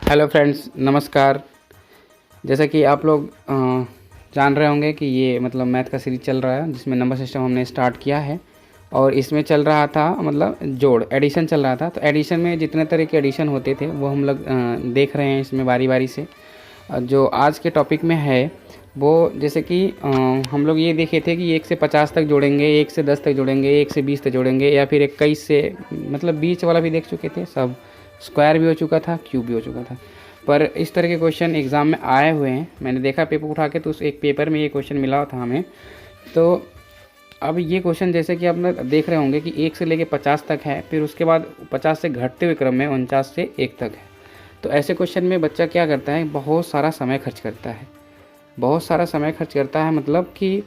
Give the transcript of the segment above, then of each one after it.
Hello friends, नमस्कार। जैसा कि आप लोग जान रहे होंगे कि ये मतलब मैथ का सीरीज चल रहा है जिसमें नंबर सिस्टम हमने स्टार्ट किया है और इसमें चल रहा था मतलब जोड़ एडिशन चल रहा था। तो एडिशन में जितने तरह के एडिशन होते थे वो हम लोग देख रहे हैं इसमें बारी बारी से। जो आज के टॉपिक में है वो जैसे कि हम लोग ये देखे थे कि 1 से 50 तक जोड़ेंगे, 1 से 10 तक जोड़ेंगे, 1 से 20 तक जोड़ेंगे या फिर 21 से मतलब 20 वाला भी देख चुके थे। सब स्क्वायर भी हो चुका था, क्यूब भी हो चुका था। पर इस तरह के क्वेश्चन एग्ज़ाम में आए हुए हैं। मैंने देखा पेपर उठा के तो उस एक पेपर में ये क्वेश्चन मिला था हमें। तो अब ये क्वेश्चन जैसे कि आप लोग देख रहे होंगे कि 1 से लेके 50 तक है, फिर उसके बाद 50 से घटते हुए क्रम में 49 से 1 तक है। तो ऐसे क्वेश्चन में बच्चा क्या करता है, बहुत सारा समय खर्च करता है। बहुत सारा समय खर्च करता है मतलब कि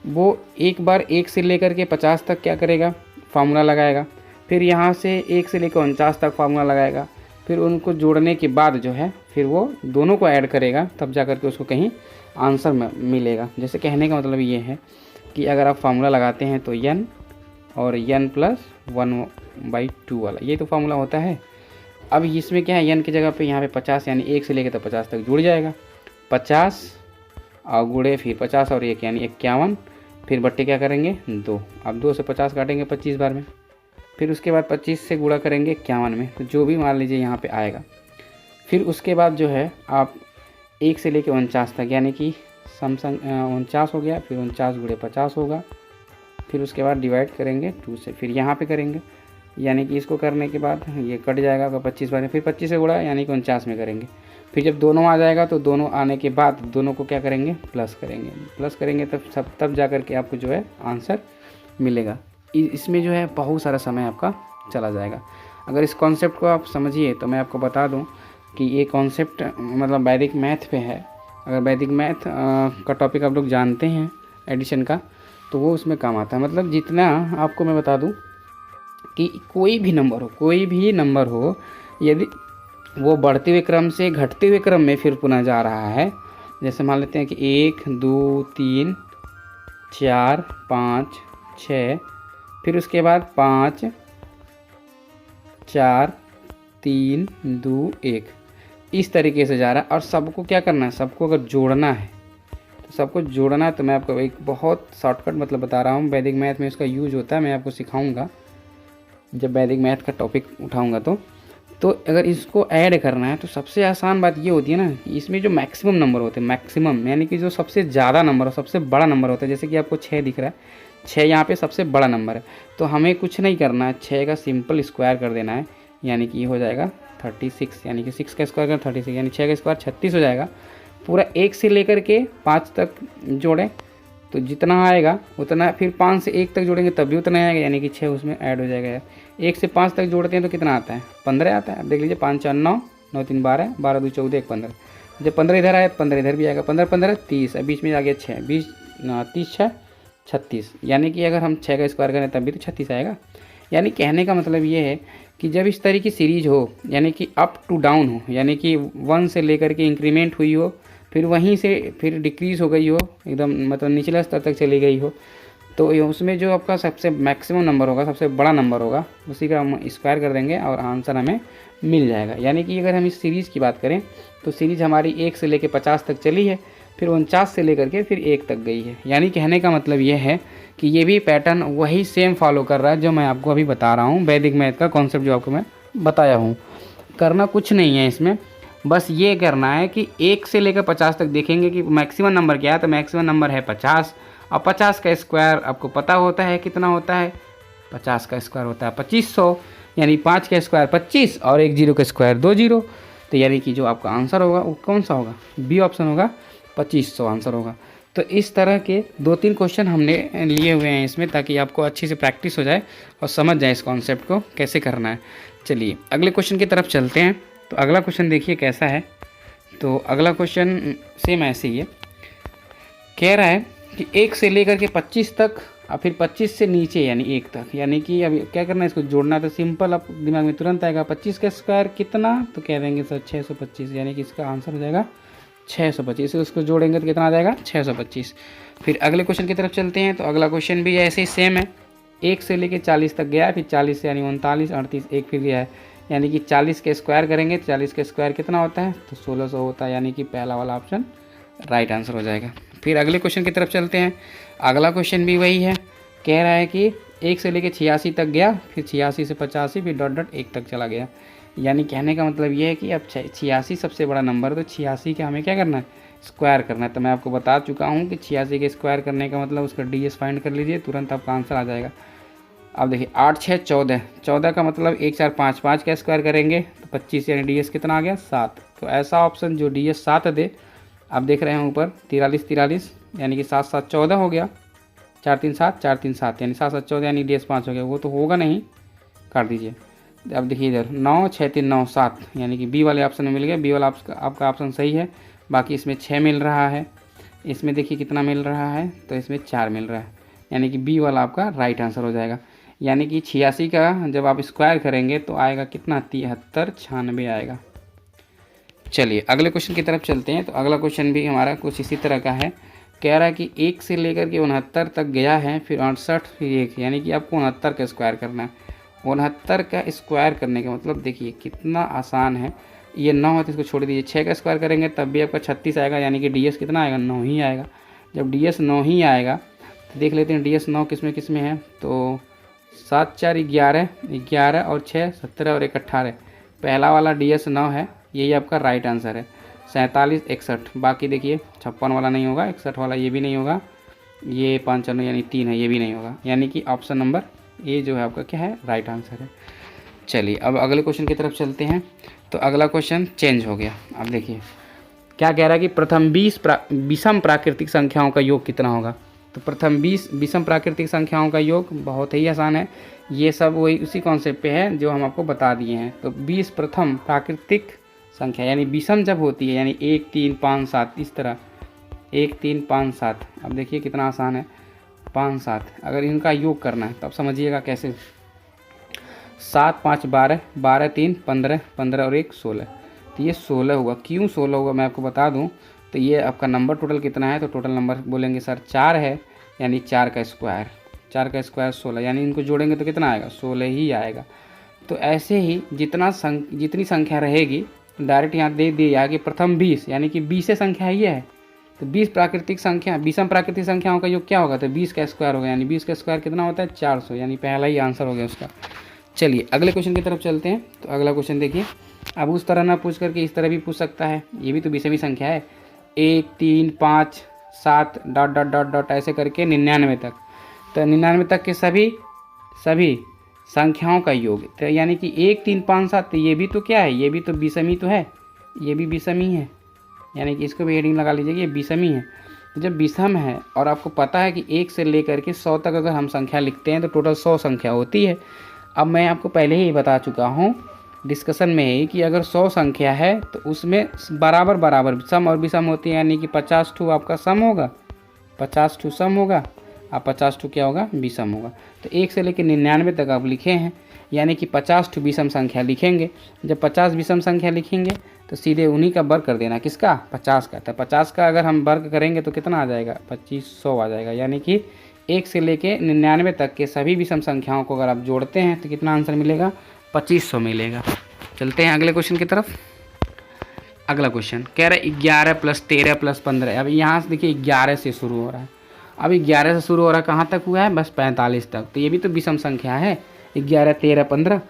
वो एक बार 1 से लेकर के 50 तक क्या करेगा, फार्मूला लगाएगा। फिर यहाँ से 1 से लेकर 49 तक फार्मूला लगाएगा। फिर उनको जोड़ने के बाद जो है फिर वो दोनों को ऐड करेगा, तब जा कर के उसको कहीं आंसर मिलेगा। जैसे कहने का मतलब ये है कि अगर आप फार्मूला लगाते हैं तो n और n प्लस 1/2 वाला ये तो फार्मूला होता है। अब इसमें क्या है, n की जगह पे यहाँ पे 50 यानी 1 से लेकर तो 50 तक जुड़ जाएगा। 50 और गुड़े फिर 50 और 1 यानी 51, फिर बट्टे क्या करेंगे 2। अब 2 से 50 काटेंगे 25 बार में, फिर उसके बाद 25 से गुणा करेंगे 51 में, तो जो भी मान लीजिए यहाँ पे आएगा। फिर उसके बाद जो है आप 1 से लेकर 49 तक यानी कि समसंग 49 हो गया, फिर 49 गुणे 50 होगा। फिर उसके बाद डिवाइड करेंगे 2 से, फिर यहाँ पे करेंगे यानी कि इसको करने के बाद ये कट जाएगा 25 बार में, फिर 25 से गुणा यानी कि 49 में करेंगे। फिर जब दोनों आ जाएगा तो दोनों आने के बाद दोनों को क्या करेंगे, प्लस करेंगे तब जा कर के आपको जो है आंसर मिलेगा। इसमें जो है बहुत सारा समय आपका चला जाएगा। अगर इस कॉन्सेप्ट को आप समझिए तो मैं आपको बता दूं कि ये कॉन्सेप्ट मतलब वैदिक मैथ पे है। अगर वैदिक मैथ का टॉपिक आप लोग जानते हैं एडिशन का, तो वो उसमें काम आता है। मतलब जितना आपको मैं बता दूं कि कोई भी नंबर हो यदि वो बढ़ते हुए क्रम से घटते हुए क्रम में फिर पुनः जा रहा है, जैसे मान लेते हैं कि 1 2 3 4 5 6, फिर उसके बाद 5 4 3 2 1 इस तरीके से जा रहा है। और सबको क्या करना है, सबको अगर जोड़ना है तो सबको जोड़ना है। तो मैं आपको एक बहुत शॉर्टकट मतलब बता रहा हूँ, वैदिक मैथ में इसका यूज होता है। मैं आपको सिखाऊंगा जब वैदिक मैथ का टॉपिक उठाऊंगा तो अगर इसको ऐड करना है तो सबसे आसान बात ये होती है ना, इसमें जो मैक्सिमम नंबर होते हैं, मैक्सिमम यानी कि जो सबसे ज़्यादा नंबर हो, सबसे बड़ा नंबर होता है। जैसे कि आपको 6 दिख रहा है, 6 यहाँ पे सबसे बड़ा नंबर है। तो हमें कुछ नहीं करना है, 6 का सिंपल स्क्वायर कर देना है, यानी कि ये हो जाएगा 36, यानी कि 6 का स्क्वायर कर 36 यानी 6 का स्क्वायर 36 हो जाएगा। पूरा 1 से लेकर के 5 तक जोड़ें तो जितना आएगा उतना, फिर 5 से 1 तक जोड़ेंगे तब भी उतना आएगा, यानी कि 6 उसमें ऐड हो जाएगा। 1 से 5 तक जोड़ते हैं तो कितना आता है, 15 आता है। अब देख लीजिए 5 4 9, 9 3 12, 12 2 14, 1 15। जब 15 इधर आए 15 इधर भी आएगा, 15 15 30, बीच में आ गया 6, 20 30 6 36, यानी कि अगर हम 6 का स्क्वायर करें तब भी तो 36 आएगा। यानी कहने का मतलब ये है कि जब इस तरह की सीरीज हो, यानी कि अप टू डाउन हो, यानी कि 1 से लेकर के इंक्रीमेंट हुई हो, फिर वहीं से फिर डिक्रीज़ हो गई हो, एकदम मतलब निचला स्तर तक चली गई हो, तो उसमें जो आपका सबसे मैक्सिमम नंबर होगा, सबसे बड़ा नंबर होगा, उसी का हम स्क्वायर कर देंगे और आंसर हमें मिल जाएगा। यानी कि अगर हम इस सीरीज़ की बात करें तो सीरीज़ हमारी 1 से लेकर 50 तक चली है, फिर 49 से लेकर के फिर 1 तक गई है। यानी कहने का मतलब ये है कि ये भी पैटर्न वही सेम फॉलो कर रहा है जो मैं आपको अभी बता रहा हूँ, वैदिक मैथ का कॉन्सेप्ट जो आपको मैं बताया हूँ। करना कुछ नहीं है इसमें, बस ये करना है कि 1 से लेकर 50 तक देखेंगे कि मैक्सिमम नंबर क्या है। तो मैक्सिमम नंबर है 50, और 50 का स्क्वायर आपको पता होता है कितना होता है, 50 का स्क्वायर होता है 2500, यानी 5 का स्क्वायर 25 और 1 जीरो का स्क्वायर 2 जीरो। तो यानी कि जो आपका आंसर होगा वो कौन सा होगा, बी ऑप्शन होगा, 2500 आंसर होगा। तो इस तरह के 2-3 क्वेश्चन हमने लिए हुए हैं इसमें, ताकि आपको अच्छी से प्रैक्टिस हो जाए और समझ जाए इस कॉन्सेप्ट को कैसे करना है। चलिए अगले क्वेश्चन की तरफ चलते हैं। तो अगला क्वेश्चन देखिए कैसा है। तो अगला क्वेश्चन सेम ऐसे ही है, कह रहा है कि 1 से लेकर के 25 तक और फिर 25 से नीचे यानी 1 तक, यानी कि अभी क्या करना है, इसको जोड़ना। तो सिंपल आप दिमाग में तुरंत आएगा 25 का स्क्वायर कितना, तो कह देंगे सर 625, यानी कि इसका आंसर हो जाएगा 625। उसको जोड़ेंगे तो कितना आ जाएगा 625। फिर अगले क्वेश्चन की तरफ चलते हैं। तो अगला क्वेश्चन भी ऐसे ही सेम है, 1 से लेकर 40 तक गया, फिर 40 से यानी 39 38 1 फिर गया है, यानी कि 40 के स्क्वायर करेंगे, 40 के स्क्वायर कितना होता है, तो 1600 होता है, यानी कि पहला वाला ऑप्शन राइट आंसर हो जाएगा। फिर अगले क्वेश्चन की तरफ चलते हैं। अगला क्वेश्चन भी वही है, कह रहा है कि 1 से लेकर 86 तक गया, फिर 86 से 85, फिर डॉट डॉट 1 तक चला गया। यानी कहने का मतलब ये है कि अब 86 सबसे बड़ा नंबर, तो 86 का हमें क्या करना है, स्क्वायर करना है। तो मैं आपको बता चुका हूँ कि 86 के स्क्वायर करने का मतलब उसका DS फाइंड कर लीजिए, तुरंत आपका आंसर आ जाएगा। अब देखिए 8 6 14, 14 का मतलब 1 4 5, 5 का स्क्वायर करेंगे तो 25, यानी DS कितना आ गया 7। तो ऐसा ऑप्शन जो DS 7 दे, आप देख रहे हैं ऊपर 43 43, यानी कि 7 7 14 हो गया, 4 3 7 4 3 7, यानी 7 7 14, यानी DS 5 हो गया, वो तो होगा नहीं, काट दीजिए। अब देखिए इधर 9 6 3 9 7, यानी कि बी वाले ऑप्शन में मिल गया, बी वाला आपका ऑप्शन सही है। बाकी इसमें 6 मिल रहा है, इसमें देखिए कितना मिल रहा है, तो इसमें 4 मिल रहा है, यानी कि बी वाला आपका राइट आंसर हो जाएगा। यानी कि 86 का जब आप स्क्वायर करेंगे तो आएगा कितना, 73 96 आएगा। चलिए अगले क्वेश्चन की तरफ चलते हैं। तो अगला क्वेश्चन भी हमारा कुछ इसी तरह का है, कह रहा है कि 1 से लेकर के 69 तक गया है, फिर 68 फिर 1, यानी कि आपको 69 का स्क्वायर करना है। 69 का स्क्वायर करने का मतलब देखिए कितना आसान है, ये 9 है तो इसको छोड़ दीजिए, 6 का स्क्वायर करेंगे तब भी आपका 36 आएगा, यानी कि DS कितना आएगा, 9 ही आएगा। जब DS 9 ही आएगा तो देख लेते हैं DS 9 किस में है, तो 7 4 11, 11 और 6 17 और 1 18, पहला वाला DS 9 है, यही आपका राइट आंसर है। 47 61, बाकी देखिए 56 वाला नहीं होगा, 61 वाला ये भी नहीं होगा, ये 55 यानी 3 है, ये भी नहीं होगा, यानी कि ऑप्शन नंबर ए जो है आपका क्या है, राइट आंसर है। चलिए अब अगले क्वेश्चन की तरफ चलते हैं। तो अगला क्वेश्चन चेंज हो गया। अब देखिए क्या कह रहा है कि प्रथम 20 विषम प्राकृतिक संख्याओं का योग कितना होगा। तो प्रथम 20 विषम प्राकृतिक संख्याओं का योग बहुत ही आसान है, ये सब वही उसी कॉन्सेप्ट पे है जो हम आपको बता दिए हैं। तो 20 प्रथम प्राकृतिक संख्या यानी विषम जब होती है, यानी 1 3 5 7, इस तरह 1 3 5 7, अब देखिए कितना आसान है, 5 7, अगर इनका योग करना है तो आप समझिएगा कैसे। 7 5 12, 12 3 15, 15 और 1 16, तो ये 16 होगा। क्यों 16 होगा मैं आपको बता दूं, तो ये आपका नंबर टोटल कितना है, तो टोटल नंबर बोलेंगे सर 4 है, यानी 4 का स्क्वायर, 4 का स्क्वायर 16, यानी इनको जोड़ेंगे तो कितना आएगा, 16 ही आएगा। तो ऐसे ही जितनी संख्या रहेगी डायरेक्ट यहाँ दे दिया कि प्रथम 20, यानी कि 20 संख्या ही है, तो 20 प्राकृतिक संख्या विषम प्राकृतिक संख्याओं का योग क्या होगा, तो 20 का स्क्वायर होगा, यानी 20 का स्क्वायर कितना होता है, 400, यानी पहला ही आंसर हो गया उसका। चलिए अगले क्वेश्चन की तरफ चलते हैं। तो अगला क्वेश्चन देखिए, अब उस तरह ना पूछ करके इस तरह भी पूछ सकता है, ये भी तो विषमी संख्या है, 1 3 5 7 डॉट डॉट डॉट डॉट ऐसे करके 99 तक, तो 99 तक के सभी संख्याओं का योग, तो यानी कि 1 3 5 7, तो ये भी तो क्या है, ये भी तो विषमी तो है, ये भी विषमी है, यानी कि इसको भी हेडिंग लगा लीजिए, ये विषमी है। तो जब विषम है और आपको पता है कि 1 से लेकर के 100 तक अगर हम संख्या लिखते हैं तो टोटल 100 संख्या होती है। अब मैं आपको पहले ही बता चुका हूँ डिस्कशन में ही कि अगर 100 संख्या है तो उसमें बराबर बराबर सम और विषम होती है, यानी कि 50 ठू आपका सम होगा, 50 ठू सम होगा और 50 ठू क्या होगा, विषम होगा। तो 1 से लेकर 99 तक आप लिखे हैं, यानी कि 50 ठू विषम संख्या लिखेंगे। जब 50 विषम संख्या लिखेंगे तो सीधे उन्हीं का वर्ग कर देना, किसका, 50 का। तो 50 का अगर हम वर्ग करेंगे तो कितना आ जाएगा, 2500 आ जाएगा। यानी कि 1 से लेके 99 तक के सभी विषम संख्याओं को अगर आप जोड़ते हैं तो कितना आंसर मिलेगा, 2500 मिलेगा। चलते हैं अगले क्वेश्चन की तरफ। अगला क्वेश्चन कह रहा है 11 + 13 + 15। अब यहाँ से देखिए 11 से शुरू हो रहा है, अब 11 से शुरू हो रहा है, कहाँ तक हुआ है, बस 45 तक, तो ये भी तो विषम संख्या है, 11 13 15।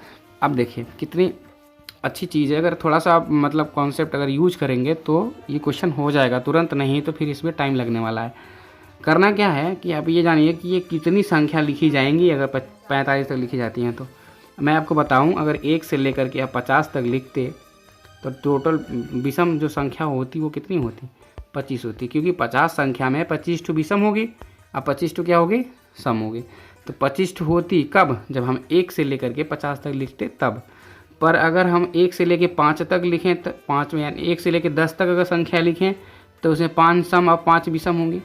अब देखिए कितनी अच्छी चीज़ है, अगर थोड़ा सा आप मतलब कॉन्सेप्ट अगर यूज करेंगे तो ये क्वेश्चन हो जाएगा, तुरंत नहीं तो फिर इसमें टाइम लगने वाला है। करना क्या है कि आप ये जानिए कि ये कितनी संख्या लिखी जाएंगी अगर 45 तक लिखी जाती हैं। तो मैं आपको बताऊं, अगर 1 से लेकर के आप 50 तक लिखते तो टोटल विषम जो संख्या होती वो कितनी होती, 25 होती, क्योंकि 50 संख्या में 25 ठू विषम होगी और 25 ठू क्या होगी, सम होगी। तो 25 ठू होती कब, जब हम 1 से लेकर के 50 तक लिखते तब। पर अगर हम 1 से लेकर 5 तक लिखें तो 5 में, यानी 1 से लेकर 10 तक अगर संख्या लिखें तो उसमें 5 सम और 5 विषम होंगी,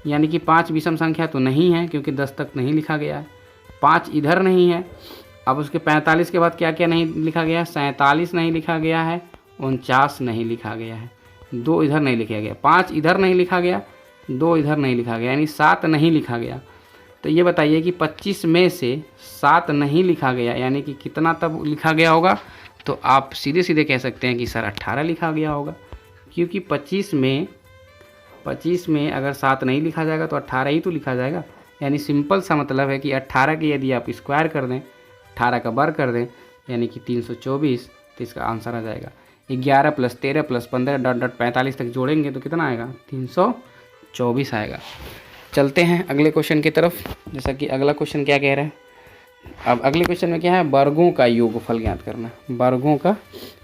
यानी कि 5 विषम संख्या तो नहीं है क्योंकि 10 तक नहीं लिखा गया है, 5 इधर नहीं है। अब उसके 45 के बाद क्या क्या नहीं लिखा गया, 47 नहीं लिखा गया है, 49 नहीं लिखा गया है, 2 इधर नहीं लिखा गया, 5 इधर नहीं लिखा गया, 2 इधर नहीं लिखा गया, यानी 7 नहीं लिखा गया। तो ये बताइए कि 25 में से 7 नहीं लिखा गया, यानी कि कितना तब लिखा गया होगा, तो आप सीधे सीधे कह सकते हैं कि सर 18 लिखा गया होगा, क्योंकि 25 में अगर 7 नहीं लिखा जाएगा तो 18 ही तो लिखा जाएगा। यानी सिंपल सा मतलब है कि 18 के यदि आप स्क्वायर कर दें, 18 का वर्ग कर दें, यानी कि 324, तो इसका आंसर आ जाएगा 11 + 13 + 15 डॉट 45 तक जोड़ेंगे तो कितना आएगा, 324 आएगा। चलते हैं अगले क्वेश्चन की तरफ। जैसा कि अगला क्वेश्चन क्या कह रहा है, अब अगले क्वेश्चन में क्या है, वर्गों का योगफल ज्ञात करना। वर्गों का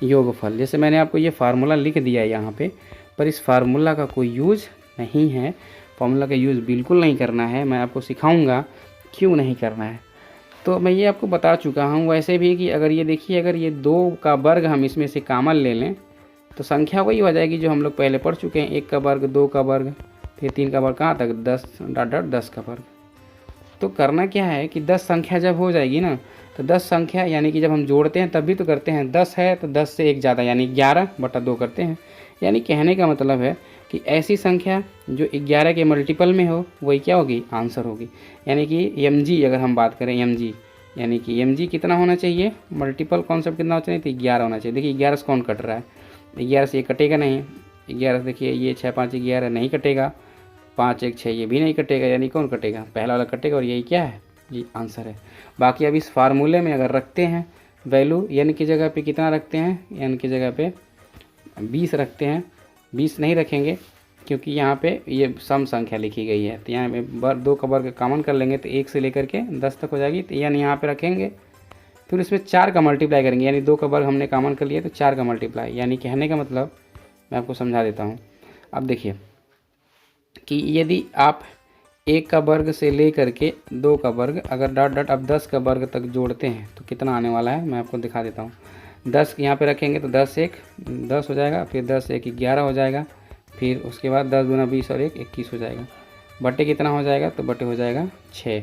योगफल, जैसे मैंने आपको ये फार्मूला लिख दिया है यहाँ पे, पर इस फार्मूला का कोई यूज़ नहीं है। फार्मूला का यूज़ बिल्कुल नहीं करना है। मैं आपको सिखाऊंगा क्यों नहीं करना है। तो मैं ये आपको बता चुका हूँ। वैसे भी कि अगर ये देखिए, अगर ये 2 का वर्ग हम इसमें से कॉमन ले लें तो संख्या वही हो जाएगी जो हम लोग पहले पढ़ चुके हैं, 1 का वर्ग, 2 का वर्ग, फिर 3 का वर्ग, कहाँ तक, 10 डॉट 10 का वर्ग। तो करना क्या है कि 10 संख्या जब हो जाएगी ना, तो 10 संख्या यानी कि जब हम जोड़ते हैं तब भी तो करते हैं, 10 है तो 10 से 1 ज़्यादा यानी 11/2 करते हैं। यानी कहने का मतलब है कि ऐसी संख्या जो 11 के मल्टीपल में हो वही क्या होगी, आंसर होगी। यानी कि mg अगर हम बात करें, mg यानी कि mg कितना होना चाहिए, मल्टीपल कॉन्सेप्ट कितना होना चाहिए, तो 11 होना चाहिए। देखिए 11 से कौन कट रहा है, 11 से ये कटेगा नहीं, 11 देखिए ये 6 5 11 नहीं कटेगा, 5 1 6 ये भी नहीं कटेगा, यानी कौन कटेगा, पहला वाला कटेगा, और यही क्या है, ये आंसर है। बाकी अब इस फार्मूले में अगर रखते हैं वैल्यू, n की जगह पे कितना रखते हैं, n की जगह पे 20 रखते हैं। 20 नहीं रखेंगे क्योंकि यहाँ पे ये सम संख्या लिखी गई है, तो यहाँ पे 2 का वर्ग कॉमन कर लेंगे तो 1 से लेकर के 10 तक हो जाएगी, तो यानी यहाँ पे रखेंगे, फिर इसमें 4 का मल्टीप्लाई करेंगे, यानी 2 का वर्ग हमने कॉमन कर लिया तो 4 का मल्टीप्लाई। यानी कहने का मतलब मैं आपको समझा देता हूँ। अब देखिए कि यदि आप 1 का वर्ग से ले करके 2 का वर्ग अगर डॉट डॉट अब 10 का वर्ग तक जोड़ते हैं तो कितना आने वाला है, मैं आपको दिखा देता हूँ। 10 यहाँ पे रखेंगे तो 10 1 10 हो जाएगा, फिर 10 1 11 हो जाएगा, फिर उसके बाद 10 दूना 20 और 1 21 हो जाएगा। बटे कितना हो जाएगा, तो बटे हो जाएगा 6।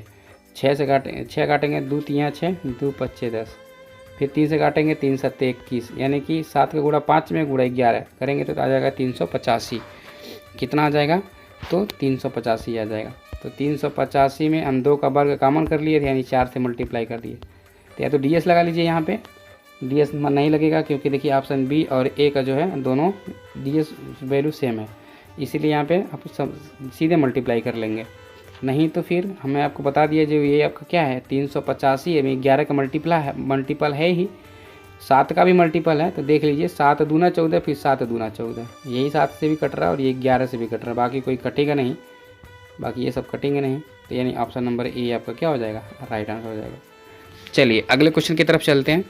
6 से काटेंगे 2 3 6 2 5 6 10, फिर 3 से काटेंगे 3 7 21, यानी कि 7 का गुणा 5 में गुणा 11 करेंगे तो आ जाएगा 385। कितना आ जाएगा, तो 385 आ जाएगा। तो 385 में हम 2 का वर्ग कॉमन कर लिए थे, यानी 4 से मल्टीप्लाई कर दिए, तो या तो ds लगा लीजिए। यहाँ पे ds नहीं लगेगा क्योंकि देखिए ऑप्शन बी और ए का जो है दोनों ds वैल्यू सेम है, इसीलिए यहाँ पे आप सब सीधे मल्टीप्लाई कर लेंगे। नहीं तो फिर हमें आपको बता दिया जो ये आपका क्या है 385 है, 11 का मल्टीपल है ही, 7 का भी मल्टीपल है, तो देख लीजिए 7 दूना 14, फिर 7 दूना 14, यही 7 से भी कट रहा है और ये 11 से भी कट रहा है, बाकी कोई कटेगा नहीं, बाकी ये सब कटेंगे नहीं। तो यानी ऑप्शन नंबर ए आपका क्या हो जाएगा, राइट आंसर हो जाएगा। चलिए अगले क्वेश्चन की तरफ चलते हैं।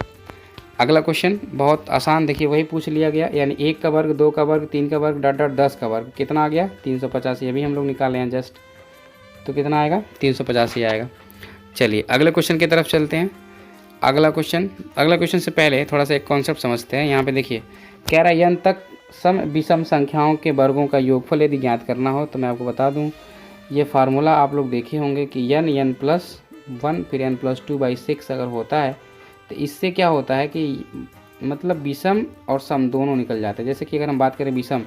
अगला क्वेश्चन बहुत आसान, देखिए वही पूछ लिया गया, यानी 1 का वर्ग, 2 का वर्ग, 3 का वर्ग डॉट डॉट 10 का वर्ग कितना आ गया, 385। अभी हम लोग निकाले हैं जस्ट, तो कितना आएगा, 385 आएगा। चलिए अगले क्वेश्चन की तरफ चलते हैं। अगला क्वेश्चन से पहले थोड़ा सा एक कॉन्सेप्ट समझते हैं। यहाँ पे देखिए कह रहा है n तक सम विषम संख्याओं के वर्गों का योगफल यदि ज्ञात करना हो, तो मैं आपको बता दूं ये फार्मूला आप लोग देखे होंगे कि n+1 फिर n+2/6 अगर होता है तो इससे क्या होता है कि मतलब विषम और सम दोनों निकल जाते हैं। जैसे कि अगर हम बात करें विषम,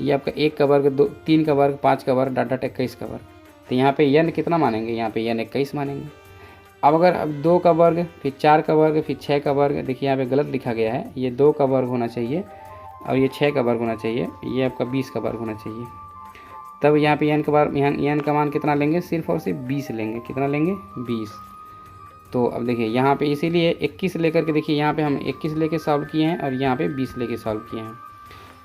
ये आपका 1 का वर्ग, 3 का वर्ग, 5 का वर्ग डॉट डॉट 21 का वर्ग, तो यहाँ पे n कितना मानेंगे, यहाँ पे n 21 मानेंगे। अब अगर 2 का वर्ग, फिर 4 का वर्ग, फिर 6 का वर्ग, देखिए यहाँ पे गलत लिखा गया है, ये 2 का वर्ग होना चाहिए और ये 6 का वर्ग होना चाहिए, ये आपका 20 का वर्ग होना चाहिए। तब यहाँ पे n का वर्ग, यहाँ n का मान कितना लेंगे, सिर्फ और सिर्फ 20 लेंगे। कितना लेंगे, 20। तो अब देखिए यहाँ पे इसीलिए 21 लेकर के, देखिए यहाँ पे हम 21 लेके सॉल्व किए हैं और यहाँ पे 20 लेके सॉल्व किए हैं,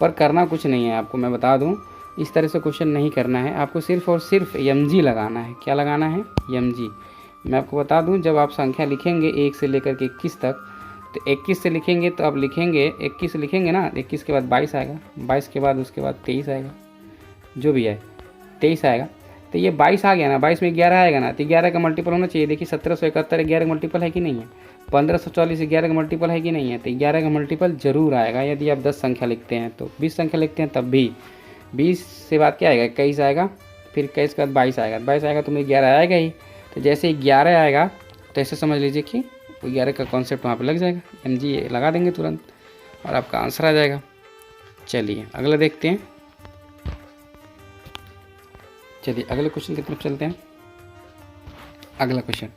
पर करना कुछ नहीं है आपको, मैं बता दूँ इस तरह से क्वेश्चन नहीं करना है आपको, सिर्फ और सिर्फ mg लगाना है। क्या लगाना है, mg। मैं आपको बता दूं जब आप संख्या लिखेंगे 1 से लेकर के 21 तक, तो 21 से लिखेंगे तो आप लिखेंगे 21 लिखेंगे ना, 21 के बाद 22 आएगा, 22 के बाद उसके बाद 23 आएगा, जो भी है 23 आएगा। तो ये 22 आ गया ना, 22 में 11 आएगा ना, तो 11 का मल्टीपल होना चाहिए। देखिए 1771 11 का मल्टीपल है कि नहीं है, 1540 11 का मल्टीपल है कि नहीं है, तो 11 का मल्टीपल जरूर आएगा। यदि आप 10 संख्या लिखते हैं तो 20 संख्या लिखते हैं तब भी 20 से बाद क्या आएगा, 21 आएगा, फिर 21 के बाद 22 आएगा, 22 आएगा तो मुझे 11 आएगा ही। तो जैसे ही 11 आएगा तो ऐसे समझ लीजिए कि 11 का कॉन्सेप्ट वहाँ पे लग जाएगा, mg लगा देंगे तुरंत और आपका आंसर आ जाएगा। चलिए अगला देखते हैं। चलिए अगले क्वेश्चन की तरफ चलते हैं। अगला क्वेश्चन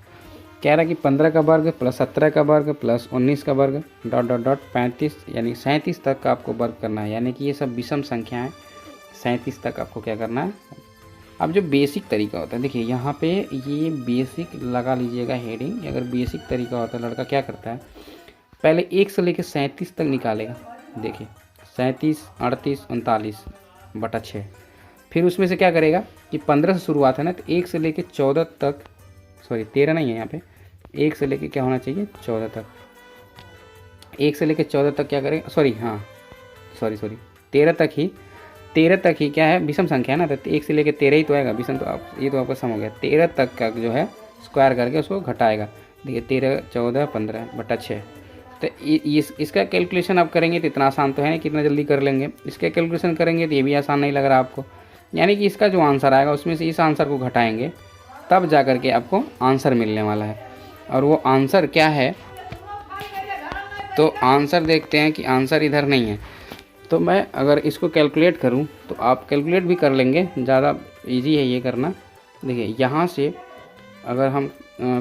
कह रहा है कि 15 का वर्ग प्लस 17 का वर्ग प्लस 19 का वर्ग डॉट डॉट डॉट 35 यानी 37 तक का आपको वर्ग करना है। यानी कि ये सब विषम संख्या है, 37 तक आपको क्या करना है। अब जो बेसिक तरीका होता है, देखिए यहाँ पे ये बेसिक लगा लीजिएगा हेडिंग। अगर बेसिक तरीका होता है, लड़का क्या करता है, पहले 1 से लेकर 37 तक निकालेगा। देखिए 37, 38, 39 बटा 6। फिर उसमें से क्या करेगा कि 15 से शुरुआत है ना, तो 1 से लेकर 14 तक, सॉरी 13 नहीं है यहाँ पे, 1 से लेकर क्या होना चाहिए 14 तक। 1 से लेकर 14 तक क्या करेगा, सॉरी 13 तक ही क्या है, विषम संख्या है ना, तो 1 से लेकर 13 ही तो आएगा विषम। तो आप ये तो आपका सम हो गया। 13 तक का जो है स्क्वायर करके उसको घटाएगा। देखिए 13, 14, 15 बटा 6। तो इसका कैलकुलेशन आप करेंगे तो इतना आसान तो है नहीं, कितना जल्दी कर लेंगे। इसका कैलकुलेशन करेंगे तो ये भी आसान नहीं लग रहा आपको। यानी कि इसका जो आंसर आएगा उसमें से इस आंसर को घटाएंगे, तब जा कर के आपको आंसर मिलने वाला है। और वो आंसर क्या है, तो आंसर देखते हैं कि आंसर इधर नहीं है। तो मैं अगर इसको कैलकुलेट करूं तो आप कैलकुलेट भी कर लेंगे, ज़्यादा इजी है ये करना। देखिए यहाँ से अगर हम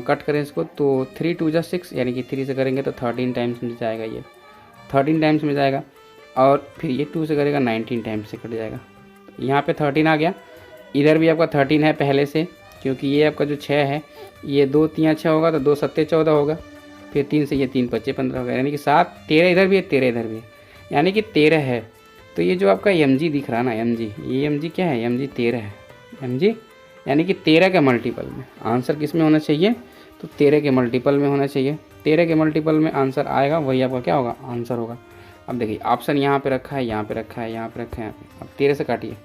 कट करें इसको तो 3 2 6, यानी कि 3 से करेंगे तो 13 टाइम्स में जाएगा, ये 13 टाइम्स में जाएगा। और फिर ये 2 से करेगा 19 टाइम्स से कट जाएगा। यहाँ पे 13 आ गया, इधर भी आपका 13 है पहले से, क्योंकि ये आपका जो 6 है, ये 2 3 6 होगा तो 2 7 14 होगा। फिर 3 से ये 3 5 15 होगा, यानी कि 7 13 इधर भी है, 13 इधर भी है, यानी कि 13 है। तो ये जो आपका mg दिख रहा है ना, mg, ये mg क्या है, mg 13 है। mg यानी कि 13 के मल्टीपल में आंसर किस में होना चाहिए, तो 13 के मल्टीपल में होना चाहिए। 13 के मल्टीपल में आंसर आएगा, वही आपका क्या होगा, आंसर होगा। अब देखिए ऑप्शन यहाँ पे रखा है, यहाँ पे रखा है, यहाँ पे रखा है, यहाँ पे। अब 13 से काटिए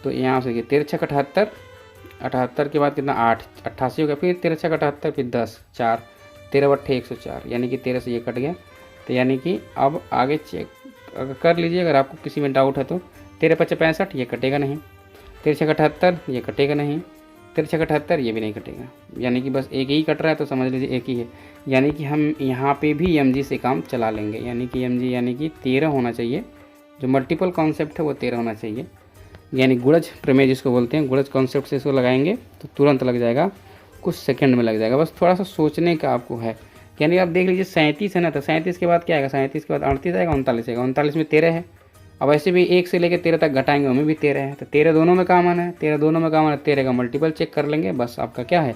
तो यहाँ से 13 6 78, 78 के बाद कितना 8, 88 हो गया। फिर 13 6 78, फिर 10 4, 13 बट्ठे 104, यानी कि 13 से ये कट गया। तो यानी कि अब आगे चेक अगर कर लीजिए, अगर आपको किसी में डाउट है तो। 13 5 65, ये कटेगा नहीं। 13 6 78, ये कटेगा नहीं। 13 6 78, ये भी नहीं कटेगा। यानी कि बस एक ही कट रहा है, तो समझ लीजिए एक ही है। यानी कि हम यहाँ पे भी mg से काम चला लेंगे। यानी कि mg यानी कि 13 होना चाहिए। जो मल्टीपल कॉन्सेप्ट है वो 13 होना चाहिए। यानी गुणज प्रमेय जिसको बोलते हैं, गुणज कॉन्सेप्ट से इसको लगाएंगे तो तुरंत लग जाएगा, कुछ सेकंड में लग जाएगा। बस थोड़ा सा सोचने का आपको है। यानी आप देख लीजिए 37 है ना, तो 37 के बाद क्या आएगा, 37 के बाद 38 आएगा, 39 आएगा, 39 में 13 है। अब ऐसे भी 1 से लेकर 13 तक घटाएंगे, उनमें भी 13 है। तो 13 दोनों में काम आना है, 13 दोनों में काम आना है। 13 का मल्टीपल चेक कर लेंगे, बस आपका क्या है,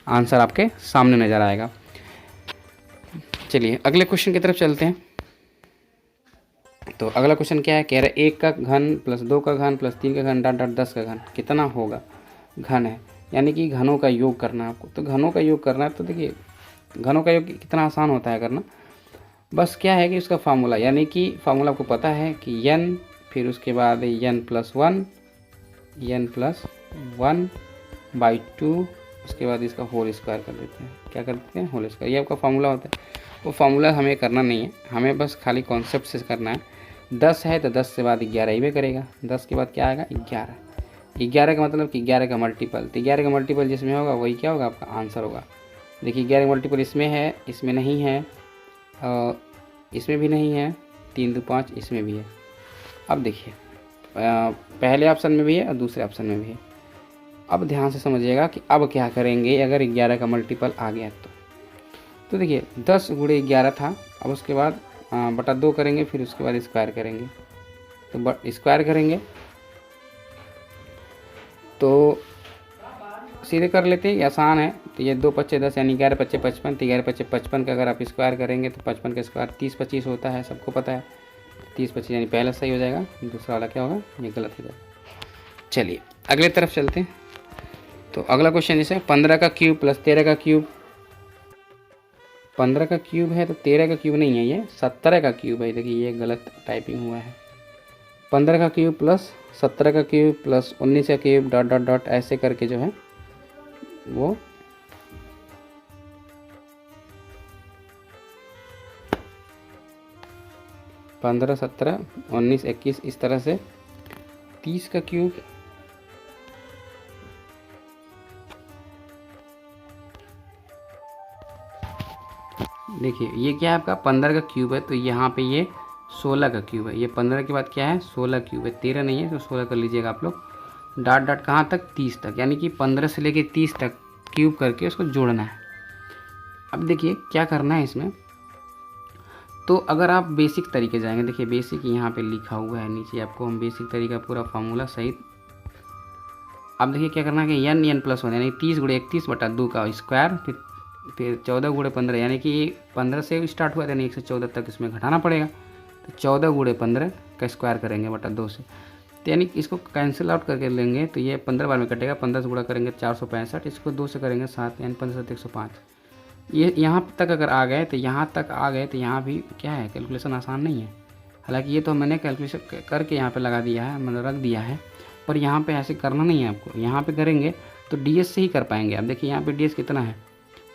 आंसर आपके सामने नज़र आएगा। चलिए अगले क्वेश्चन की तरफ चलते हैं। तो अगला क्वेश्चन क्या है, कह रहा है 1 का घन प्लस 2 का घन प्लस 3 का घन डॉट डॉट 10 का घन कितना होगा। घन है, यानी कि घनों का योग करना है आपको। तो घनों का योग करना है, तो देखिए घनों का योग कितना आसान होता है करना। बस क्या है कि उसका फार्मूला, यानी कि फार्मूला आपको पता है कि n, फिर उसके बाद n + 1/2, उसके बाद इसका होल स्क्वायर कर देते हैं। क्या कर देते हैं, होल स्क्वायर। ये आपका फार्मूला होता है। वो फार्मूला हमें करना नहीं है, हमें बस खाली कॉन्सेप्ट से करना है। 10 है तो 10 से बाद 11 ही में करेगा। 10 के बाद क्या आएगा, 11। 11 का मतलब कि 11 का मल्टीपल, तो 11 का मल्टीपल जिसमें होगा वही क्या होगा, आपका आंसर होगा। देखिए 11 का मल्टीपल इसमें है, इसमें नहीं है, इसमें भी नहीं है, 3 2 5 इसमें भी है। अब देखिए पहले ऑप्शन में भी है और दूसरे ऑप्शन में भी है। अब ध्यान से समझिएगा कि अब क्या करेंगे अगर 11 का मल्टीपल आ गया तो देखिए 10 × 11 था। अब उसके बाद बटा 2 करेंगे, फिर उसके बाद स्क्वायर करेंगे। तो स्क्वायर करेंगे तो सीधे कर लेते हैं, आसान है। तो ये 2 5 10 यानी 11 5 55, तो 11 5 55 का अगर आप स्क्वायर करेंगे तो 55 का स्क्वायर 30 25 होता है, सबको पता है। 30 25 यानी पहला सही हो जाएगा, दूसरा वाला क्या होगा, ये गलत हो जाएगा। चलिए अगले तरफ चलते हैं। तो अगला क्वेश्चन जैसे 15 का क्यूब प्लस 13 का क्यूब। 15 का क्यूब है तो 13 का क्यूब नहीं है, ये 17 का क्यूब है। देखिए ये गलत टाइपिंग हुआ है। 15 का क्यूब प्लस 17 का क्यूब प्लस 19 का क्यूब डॉट डॉट डॉट ऐसे करके जो है वो 15 17 19 21 इस तरह से 30 का क्यूब देखिए ये क्या है आपका 15 का क्यूब है, तो यहाँ पे ये 16 का क्यूब है। ये 15 के बाद क्या है 16 क्यूब है, 13 नहीं है, तो 16 कर लीजिएगा आप लोग। डॉट डॉट कहाँ तक 30 तक, यानी कि 15 से लेके 30 तक क्यूब करके उसको जोड़ना है। अब देखिए क्या करना है इसमें। तो अगर आप बेसिक तरीके जाएंगे, देखिए बेसिक यहाँ पे लिखा हुआ है नीचे आपको, हम बेसिक तरीका पूरा फार्मूला सहित। अब देखिए क्या करना है कि n+1 यानी 30×31/2 का स्क्वायर, फिर 14×15 यानी कि 15 से स्टार्ट हुआ था यानी 114 तक इसमें घटाना पड़ेगा। तो 14×15 का स्क्वायर करेंगे बटा 2 से, तो यानी इसको कैंसिल आउट करके लेंगे तो ये 15 बार में कटेगा। 15 से गुणा करेंगे 465, इसको 2 से करेंगे 7 यानी 15×7 = 105। ये यहाँ तक अगर आ गए तो यहाँ भी क्या है, कैलकुलेशन आसान नहीं है। हालांकि ये तो मैंने कैलकुलेशन करके यहाँ पे लगा दिया है, मतलब रख दिया है, पर यहाँ पे ऐसे करना नहीं है आपको। यहाँ पे करेंगे तो ds से ही कर पाएंगे। अब देखिए यहाँ पे ds कितना है,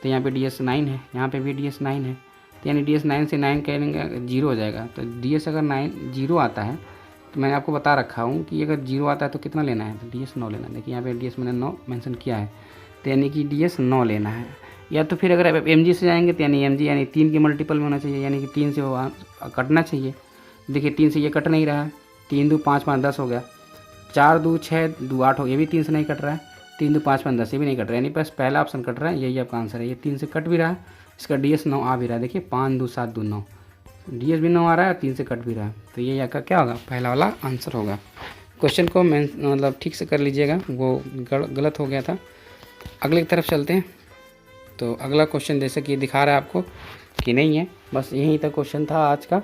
तो यहाँ पे ds 9 है, यहाँ पे भी ds 9 है, तो यानी ds 9 से 9 करेंगे 0 हो जाएगा। तो ds अगर 0 आता है तो मैंने आपको बता रखा हूँ कि अगर 0 आता है तो कितना लेना है, तो ds 9 लेना है। देखिए यहाँ पे ds मैंने 9 मेंशन किया है, तो यानी कि ds 9 लेना है। या तो फिर अगर mg से जाएंगे तो यानी mg यानी 3 के मल्टीपल में होना चाहिए, यानी कि 3 से वो कटना चाहिए। देखिए 3 से ये कट नहीं रहा है, 3 2 5 5 10 हो गया, 4 2 6 2 8 हो गया, ये भी 3 से नहीं कट रहा है, 3 2 5 5 10 ये भी नहीं कट रहा है, यानी बस पहला ऑप्शन कट रहा है, यही आपका आंसर है। ये 3 से कट भी रहा है, इसका ds 9 आ भी रहा है। देखिए 5 2 7 2 9, ds भी 9 आ रहा है, 3 से कट भी रहा है, तो ये आपका क्या होगा, पहला वाला आंसर होगा। क्वेश्चन को मतलब ठीक से कर लीजिएगा, वो गलत हो गया था। अगले की तरफ चलते हैं। तो अगला क्वेश्चन जैसे कि दिखा रहा है आपको कि नहीं है, बस यही तक क्वेश्चन था आज का।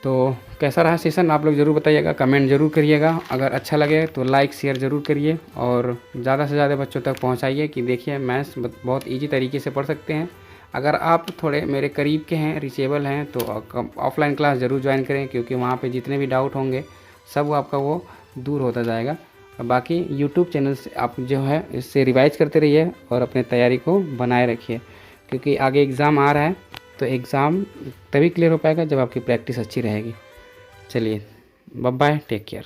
तो कैसा रहा सेशन आप लोग ज़रूर बताइएगा, कमेंट ज़रूर करिएगा। अगर अच्छा लगे तो लाइक शेयर ज़रूर करिए और ज़्यादा से ज़्यादा बच्चों तक पहुंचाइए कि देखिए मैथ्स बहुत इजी तरीके से पढ़ सकते हैं। अगर आप थोड़े मेरे करीब के हैं, रीचेबल हैं, तो ऑफलाइन क्लास ज़रूर ज्वाइन करें, क्योंकि वहाँ पर जितने भी डाउट होंगे सब आपका वो दूर होता जाएगा। बाकी यूट्यूब चैनल से आप जो है इससे रिवाइज करते रहिए और अपने तैयारी को बनाए रखिए, क्योंकि आगे एग्ज़ाम आ रहा है, तो एग्ज़ाम तभी क्लियर हो पाएगा जब आपकी प्रैक्टिस अच्छी रहेगी। चलिए बाय बाय, टेक केयर।